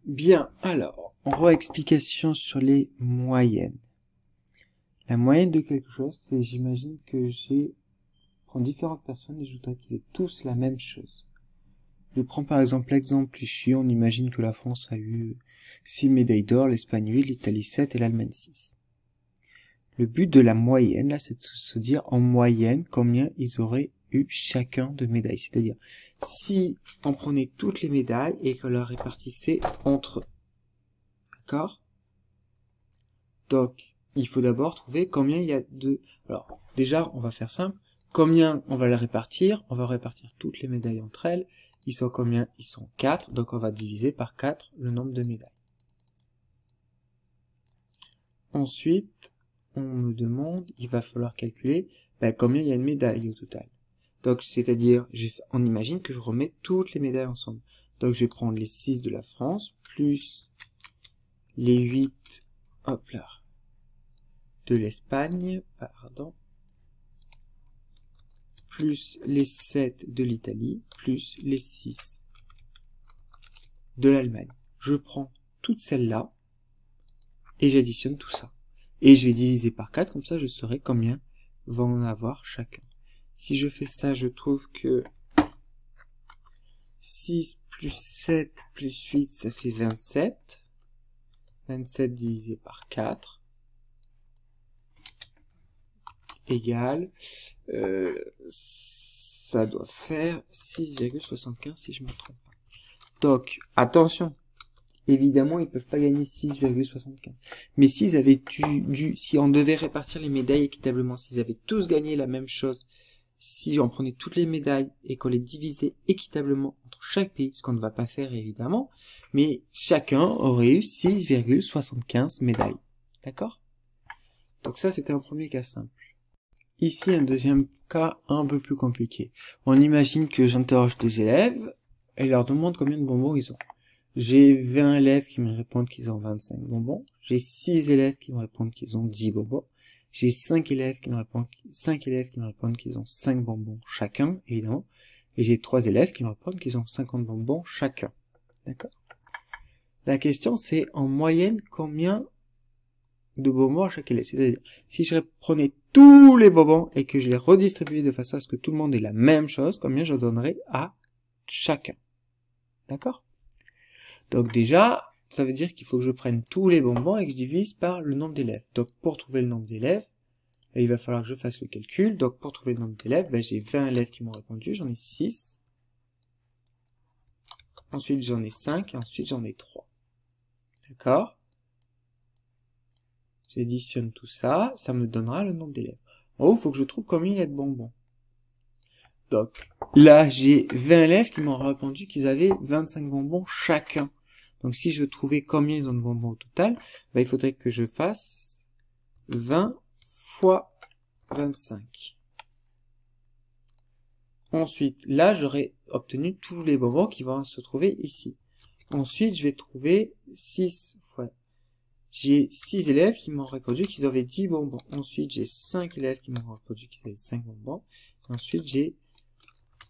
Bien, alors, on revoit explication sur les moyennes. La moyenne de quelque chose, c'est, j'imagine que prends différentes personnes et je voudrais qu'ils aient tous la même chose. Je prends par exemple l'exemple ici, on imagine que la France a eu 6 médailles d'or, l'Espagne 8, l'Italie 7 et l'Allemagne 6. Le but de la moyenne, là, c'est de se dire en moyenne combien ils auraient eu chacun de médailles. C'est-à-dire, si on prenait toutes les médailles et qu'on les répartissait entre eux. D'accord? Donc, il faut d'abord trouver combien il y a de... Alors, déjà, on va faire simple. Combien on va les répartir? On va répartir toutes les médailles entre elles. Ils sont combien? Ils sont 4. Donc, on va diviser par 4 le nombre de médailles. Ensuite, on me demande, il va falloir calculer combien il y a de médailles au total. Donc, c'est-à-dire, on imagine que je remets toutes les médailles ensemble. Donc, je vais prendre les 6 de la France, plus les 8, hop là, de l'Espagne, pardon, plus les 7 de l'Italie, plus les 6 de l'Allemagne. Je prends toutes celles-là, et j'additionne tout ça. Et je vais diviser par 4, comme ça je saurai combien va en avoir chacun. Si je fais ça, je trouve que 6 plus 7 plus 8, ça fait 27. 27 divisé par 4 égale, ça doit faire 6,75 si je ne me trompe pas. Donc, attention, évidemment, ils peuvent pas gagner 6,75. Mais s'ils avaient si on devait répartir les médailles équitablement, s'ils avaient tous gagné la même chose, si on prenait toutes les médailles et qu'on les divisait équitablement entre chaque pays, ce qu'on ne va pas faire évidemment, mais chacun aurait eu 6,75 médailles. D'accord? Donc ça, c'était un premier cas simple. Ici, un deuxième cas un peu plus compliqué. On imagine que j'interroge des élèves et leur demande combien de bonbons ils ont. J'ai 20 élèves qui me répondent qu'ils ont 25 bonbons. J'ai 6 élèves qui me répondent qu'ils ont 10 bonbons. J'ai 5 élèves qui me répondent qu'ils ont 5 bonbons chacun, évidemment. Et j'ai 3 élèves qui me répondent qu'ils ont 50 bonbons chacun. D'accord? La question, c'est en moyenne combien de bonbons à chaque élève. C'est-à-dire, si je prenais tous les bonbons et que je les redistribuais de façon à ce que tout le monde ait la même chose, combien je donnerais à chacun. D'accord? Donc déjà, ça veut dire qu'il faut que je prenne tous les bonbons et que je divise par le nombre d'élèves. Donc pour trouver le nombre d'élèves, il va falloir que je fasse le calcul. Donc pour trouver le nombre d'élèves, j'ai 20 élèves qui m'ont répondu, j'en ai 6. Ensuite j'en ai 5 et ensuite j'en ai 3. D'accord? J'additionne tout ça, ça me donnera le nombre d'élèves. En haut, il faut que je trouve combien il y a de bonbons. Donc, là, j'ai 20 élèves qui m'ont répondu qu'ils avaient 25 bonbons chacun. Donc, si je veux trouver combien ils ont de bonbons au total, il faudrait que je fasse 20 fois 25. Ensuite, là, j'aurai obtenu tous les bonbons qui vont se trouver ici. Ensuite, je vais trouver 6 fois... J'ai 6 élèves qui m'ont répondu qu'ils avaient 10 bonbons. Ensuite, j'ai 5 élèves qui m'ont répondu qu'ils avaient 5 bonbons. Ensuite, j'ai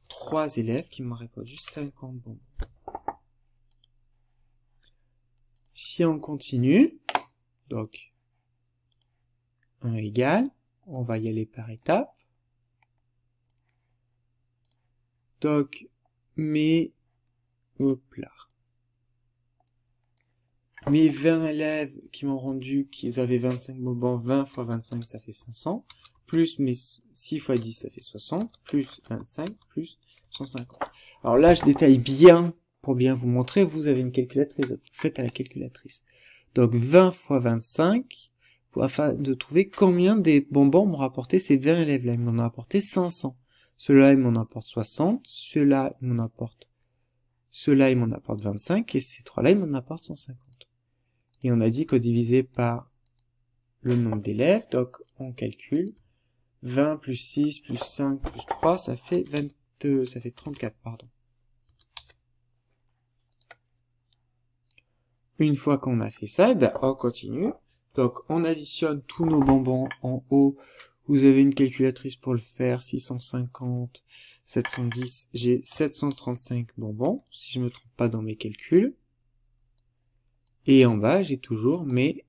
3 élèves qui m'ont répondu 50 bonbons. Si on continue, donc 1 égale, on va y aller par étapes. Donc, hop là. Mes 20 élèves qui m'ont rendu qu'ils avaient 25 bonbons, 20 fois 25, ça fait 500. Plus mes 6 fois 10, ça fait 60. Plus 25, plus 150. Alors là, je détaille bien, pour bien vous montrer, vous avez une calculatrice, vous faites à la calculatrice. Donc 20 fois 25, afin de trouver combien des bonbons m'ont rapporté ces 20 élèves-là. Ils m'en ont apporté 500. Ceux-là, ils m'en apportent 60. Ceux-là, ils m'en apportent 25. Et ces trois-là, ils m'en apportent 150. Et on a dit qu'on divisait par le nombre d'élèves, donc on calcule 20 plus 6 plus 5 plus 3, ça fait 34, pardon. Une fois qu'on a fait ça, on continue. Donc on additionne tous nos bonbons en haut. Vous avez une calculatrice pour le faire, 650, 710, j'ai 735 bonbons, si je me trompe pas dans mes calculs. Et en bas, j'ai toujours mes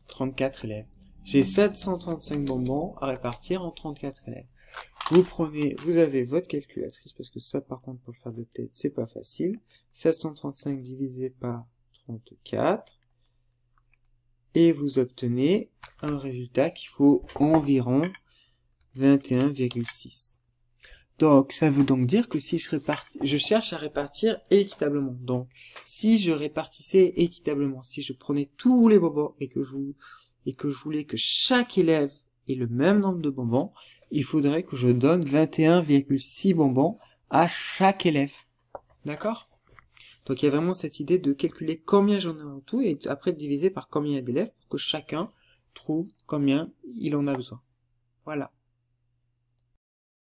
34 élèves. J'ai 735 bonbons à répartir en 34 élèves. Vous avez votre calculatrice, parce que ça, par contre, pour le faire de tête, c'est pas facile. 735 divisé par 34. Et vous obtenez un résultat qu'il faut environ 21,6. Donc, ça veut donc dire que si je cherche à répartir équitablement. Donc, si je répartissais équitablement, si je prenais tous les bonbons et que je voulais que chaque élève ait le même nombre de bonbons, il faudrait que je donne 21,6 bonbons à chaque élève. D'accord? Donc, il y a vraiment cette idée de calculer combien j'en ai en tout et après de diviser par combien il y a d'élèves pour que chacun trouve combien il en a besoin. Voilà.